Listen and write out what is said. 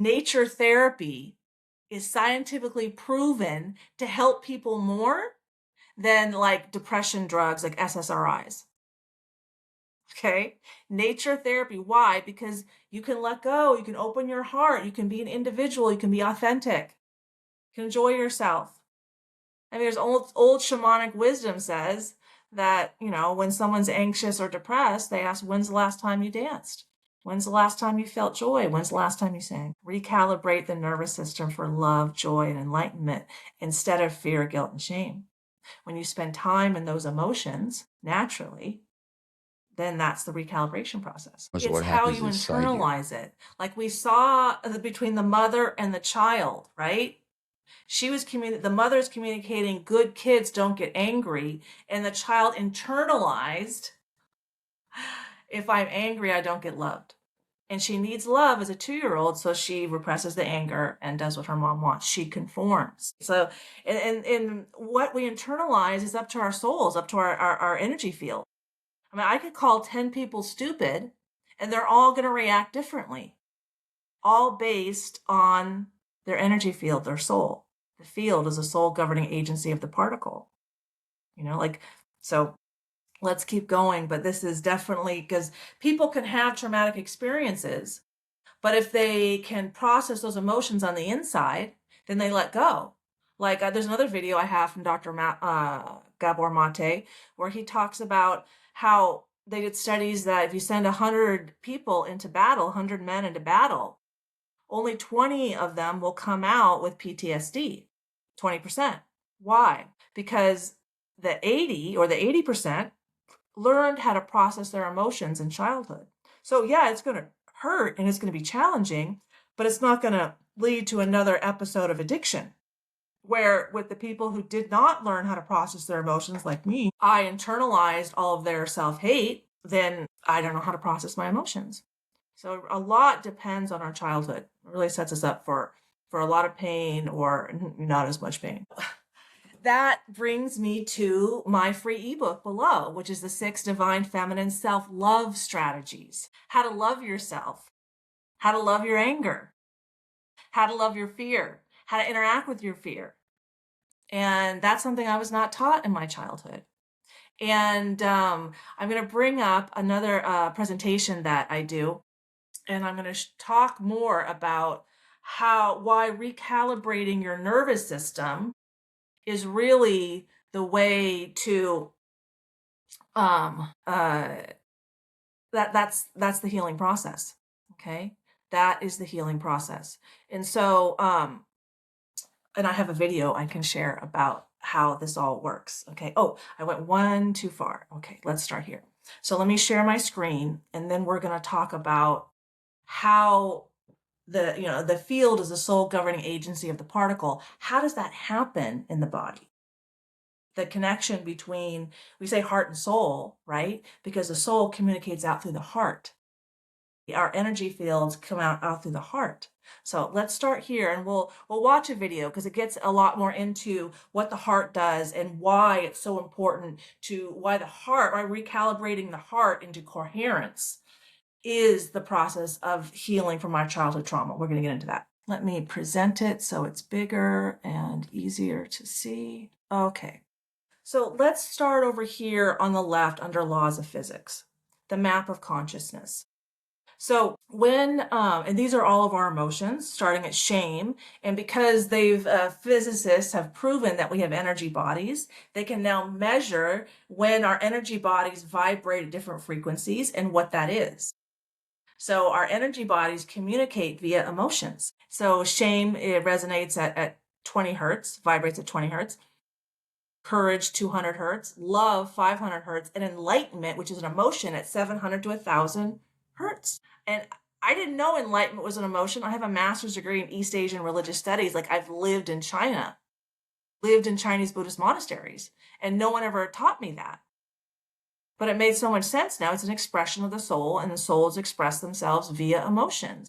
nature therapy is scientifically proven to help people more than like depression drugs like SSRIs. Okay? Nature therapy. Why? Because you can let go, you can open your heart, you can be an individual, you can be authentic, you can enjoy yourself. I mean, there's old shamanic wisdom says that, when someone's anxious or depressed, they ask, when's the last time you danced? When's the last time you felt joy? When's the last time you sang? Recalibrate the nervous system for love, joy, and enlightenment instead of fear, guilt, and shame. When you spend time in those emotions naturally, then that's the recalibration process. So It's what how happens you inside you? internalize it. Like we saw between the mother and the child, right? The mother's communicating, good kids don't get angry, and the child internalized, if I'm angry, I don't get loved. And she needs love as a 2-year-old, so she represses the anger and does what her mom wants. She conforms. So, and what we internalize is up to our souls, up to our energy field. I mean, I could call 10 people stupid, and they're all going to react differently, all based on their energy field, their soul. The field is a soul governing agency of the particle. So let's keep going. But this is definitely because people can have traumatic experiences, but if they can process those emotions on the inside, then they let go. Like there's another video I have from Dr. Gabor Mate, where he talks about how they did studies that if you send 100 people into battle, 100 men into battle, only 20 of them will come out with PTSD, 20%. Why? Because the 80% learned how to process their emotions in childhood. So yeah, it's going to hurt and it's going to be challenging, but it's not going to lead to another episode of addiction. Where with the people who did not learn how to process their emotions, like me, I internalized all of their self-hate, then I don't know how to process my emotions. So a lot depends on our childhood. It really sets us up for a lot of pain or not as much pain. That brings me to my free ebook below, which is the 6 Divine Feminine Self-Love Strategies. How to love yourself, how to love your anger, how to love your fear, how to interact with your fear. And that's something I was not taught in my childhood. And I'm going to bring up another presentation that I do, and I'm going to talk more about why recalibrating your nervous system is really the way to that's the healing process. Okay, that is the healing process. And so and I have a video I can share about how this all works. Okay, oh, I went one too far. Okay, let's start here. So let me share my screen, and then we're going to talk about how the field is the sole governing agency of the particle. How does that happen in the body? The connection between, we say heart and soul, right? Because the soul communicates out through the heart. Our energy fields come out through the heart. So let's start here, and we'll watch a video because it gets a lot more into what the heart does and why it's so important why recalibrating the heart into coherence is the process of healing from our childhood trauma. We're going to get into that. Let me present it so it's bigger and easier to see. Okay. So let's start over here on the left under laws of physics, the map of consciousness. So and these are all of our emotions, starting at shame, and because physicists have proven that we have energy bodies, they can now measure when our energy bodies vibrate at different frequencies and what that is. So our energy bodies communicate via emotions. So shame, it resonates at 20 hertz, vibrates at 20 hertz. Courage, 200 hertz. Love, 500 hertz. And enlightenment, which is an emotion, at 700 to 1,000 hertz. And I didn't know enlightenment was an emotion. I have a master's degree in East Asian religious studies. Like, I've lived in China, lived in Chinese Buddhist monasteries, and no one ever taught me that. But it made so much sense now. It's an expression of the soul, and the souls express themselves via emotions.